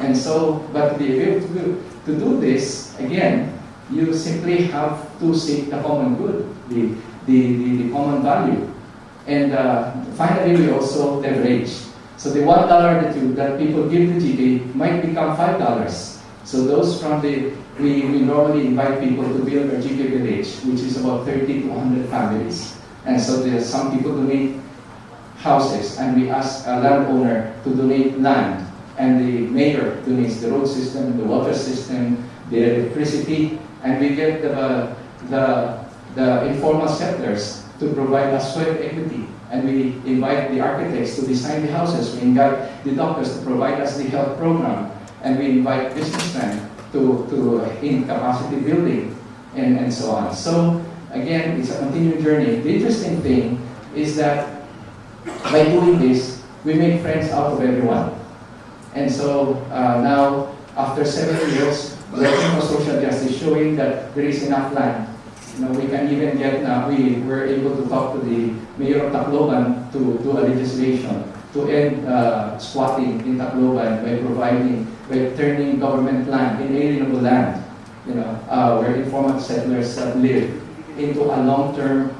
And so, but to be able to do this, again, you simply have to seek the common good, the common value. And finally, we also leverage. So the $1 that people give to GK might become $5. So those from we normally invite people to build a GK village, which is about 30 to 100 families. And so some people donate houses, and we ask a landowner to donate land, and the mayor donates the road system, the water system, the electricity, and we get the informal settlers to provide us sweat equity. And we invite the architects to design the houses. We invite the doctors to provide us the health program. And we invite businessmen to in-capacity building and so on. So again, it's a continuing journey. The interesting thing is that by doing this, we make friends out of everyone. And so now, after 7 years, working for social justice, showing that there is enough land. We can even get, we were able to talk to the mayor of Tacloban to do a legislation to end squatting in Tacloban by turning government land, inalienable land, where informal settlers live, into a long-term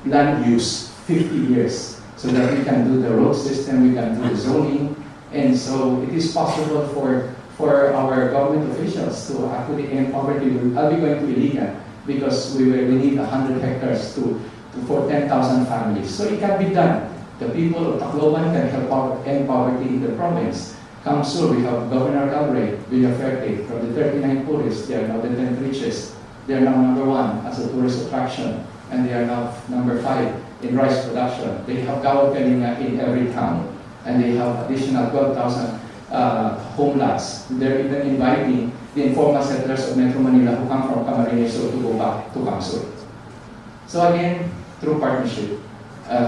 land use, 50 years, so that we can do the road system, we can do the zoning, and so it is possible for our government officials to actually end poverty. I'll be going to Kalinga, because we need 100 hectares for 10,000 families. So it can be done. The people of Tacloban can help end poverty in the province. Kamsur, we have Governor Galbraith, Villaferte, from the 39 poorest, they are now the 10th richest. They are now #1 as a tourist attraction, and they are now #5 in rice production. They have Gawad Kalinga in every town, and they have additional 12,000 home lots. They're even inviting the informal settlers of Metro Manila who come from Camarines Sur to go back to Kamsur. So again, through partnership.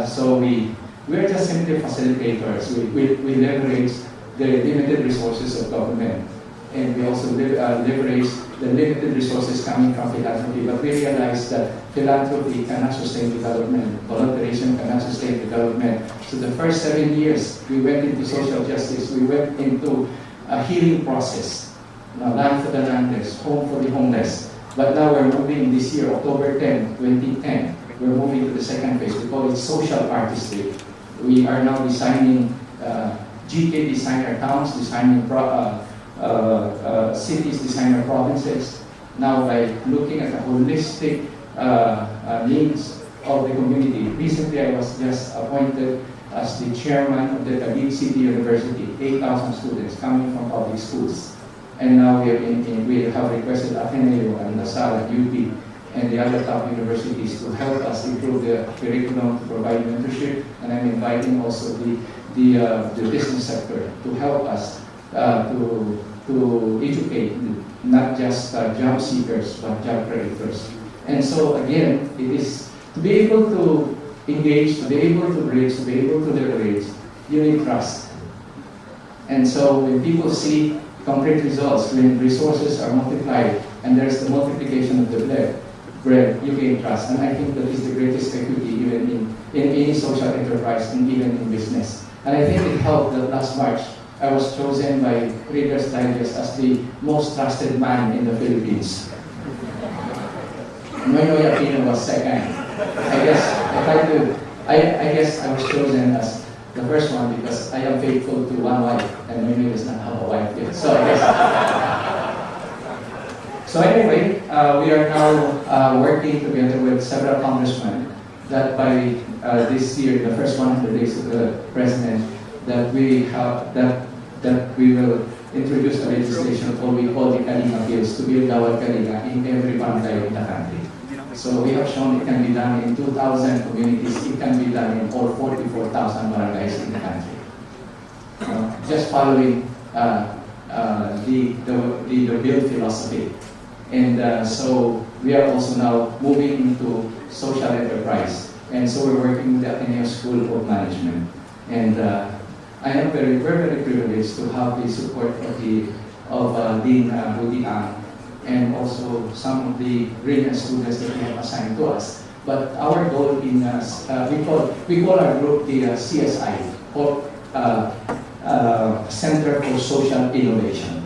So we are just simply facilitators. We leverage the limited resources of government, and we also leverage the limited resources coming from philanthropy. But we realize that philanthropy cannot sustain development, volunteerism cannot sustain development. So the first 7 years, we went into social justice, we went into a healing process. Land for the landless, home for the homeless. But now we're moving this year, October 10, 2010, we're moving to the second phase. We call it social artistry. We are now designing, GK designer towns, designing cities, designer provinces. Now by looking at the holistic needs of the community. Recently I was just appointed as the chairman of the Taguig City University, 8,000 students coming from public schools. And now we have requested Ateneo and LaSalle, UP, and the other top universities to help us improve the curriculum, to provide mentorship, and I'm inviting also the business sector to help us to educate not just job seekers, but job creators. And so again, it is to be able to engage, to be able to bridge, to be able to leverage, you need trust. And so when people see concrete results, when resources are multiplied, and there's the multiplication of the bread, you gain trust. And I think that is the greatest equity even in any social enterprise and even in business. And I think it helped that last March, I was chosen by Reader's Digest as the most trusted man in the Philippines. Noynoy Aquino was second. I guess I was chosen as the first one because I am faithful to one wife, and Noynoy does not have a wife yet. So I guess. So anyway, we are now working together with several congressmen that by this year, the first 100 days of the president, that we will introduce a legislation of what we call the Kalinga bills to build our Kalinga in every barangay in the country. So we have shown it can be done in 2,000 communities, it can be done in all 44,000 barangays in the country. Just following the build philosophy. And so we are also now moving into social enterprise. And so we're working with the Ateneo School of Management. And we're very privileged to have the support of Dean Budiang, and also some of the brilliant students that we have assigned to us. But our goal in we call our group the CSI, Center for Social Innovation.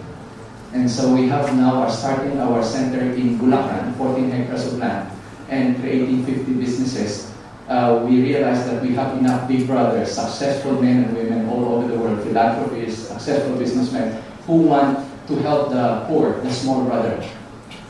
And so we have now starting our center in Bulacan, 14 hectares of land, and creating 50 businesses. We realized that we have enough big brothers, successful men and women all over the world, philanthropists, successful businessmen, who want to help the poor, the small brother.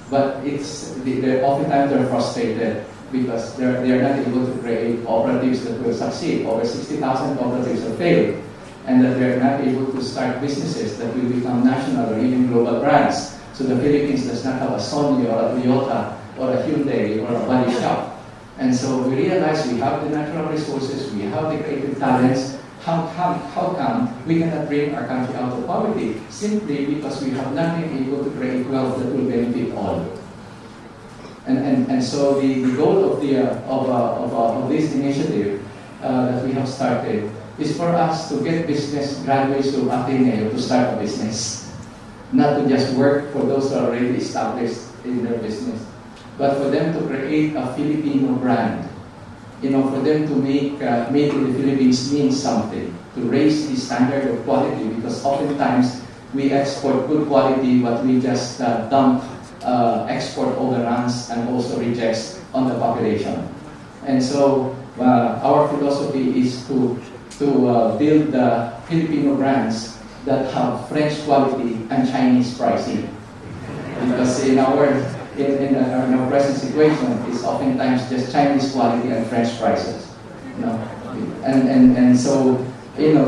But oftentimes they're frustrated because they're not able to create cooperatives that will succeed. Over 60,000 cooperatives have failed, and that they're not able to start businesses that will become national or even global brands. So the Philippines does not have a Sony or a Toyota or a Hyundai or a body shop. And so we realize we have the natural resources, we have the creative talents. How come we cannot bring our country out of poverty? Simply because we have not been able to create wealth that will benefit all. And so the goal of this initiative that we have started is for us to get business graduates to Ateneo to start a business. Not to just work for those who are already established in their business, but for them to create a Filipino brand. For them to make made in the Philippines mean something, to raise the standard of quality, because oftentimes we export good quality, but we just dump export overruns and also rejects on the population. And so our philosophy is to build the Filipino brands that have French quality and Chinese pricing. Because in our present situation, it's oftentimes just Chinese quality and French prices. And so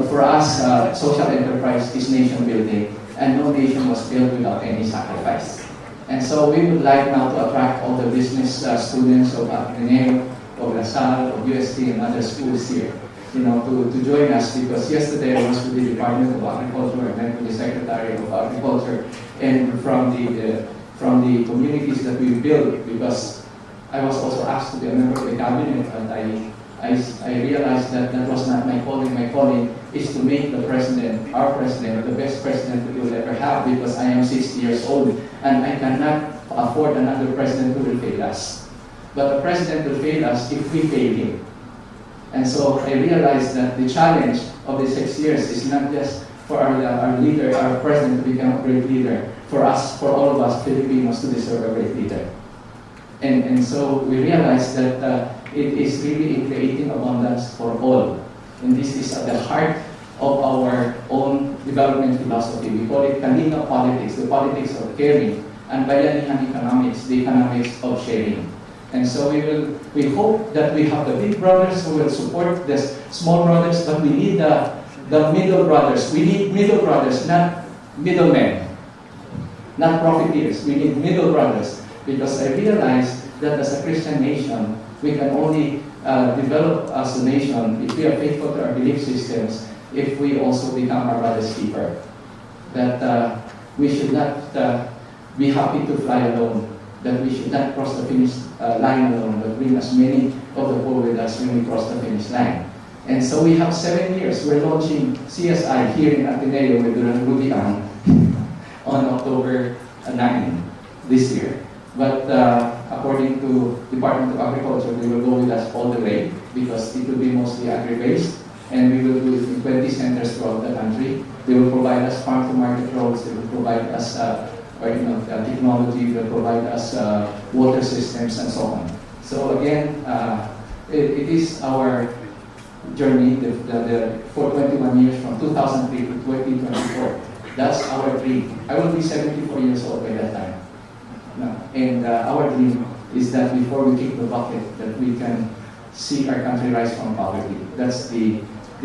for us, social enterprise is nation building, and no nation was built without any sacrifice. And so we would like now to attract all the business students of Ateneo, of LaSalle, of UST, and other schools here, to join us, because yesterday I was with the Department of Agriculture, I met with the Secretary of Agriculture, and from the communities that we built, because I was also asked to be a member of the cabinet, and I realized that that was not my calling. My calling is to make the president, our president, the best president that we will ever have, because I am 60 years old, and I cannot afford another president who will fail us. But a president will fail us if we fail him. And so I realized that the challenge of the 6 years is not just for our leader, our president to become a great leader, for us, for all of us Filipinos to deserve a great leader. And so we realized that it is really in creating abundance for all. And this is at the heart of our own development philosophy. We call it Kalinga politics, the politics of caring, and Bayanihan economics, the economics of sharing. And so we hope that we have the big brothers who will support the small brothers, but we need the middle brothers. We need middle brothers, not middlemen, not profiteers. We need middle brothers, because I realize that as a Christian nation, we can only develop as a nation if we are faithful to our belief systems, if we also become our brother's keeper. That we should not be happy to fly alone, that we should not cross the finish line alone, but bring as many of the poor with us when we cross the finish line. And so we have 7 years. We're launching CSI here in Ateneo with Rudy on October 9 this year. But according to Department of Agriculture, they will go with us all the way, because it will be mostly agri-based, and we will do it in 20 centers throughout the country. They will provide us farm-to-market roads. They will provide us technology. They will provide us water systems and so on. So again, it is our journey for 21 years, from 2003 to 2024. That's our dream. I will be 74 years old by that time. And our dream is that before we kick the bucket, that we can see our country rise from poverty. That's the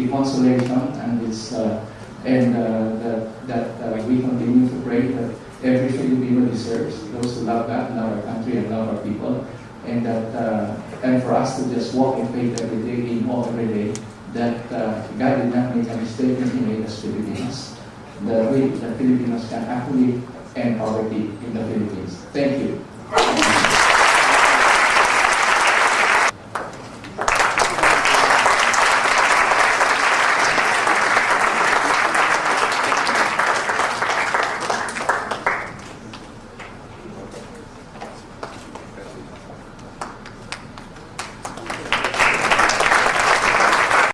consolation, and it's that we continue to pray that every Filipino deserves, those who love God, love our country, and love our people, and that and for us to just walk in faith every day, in hope every day, that God did not make a mistake when He made us Filipinos. The way that Filipinos can actually end poverty in the Philippines. Thank you.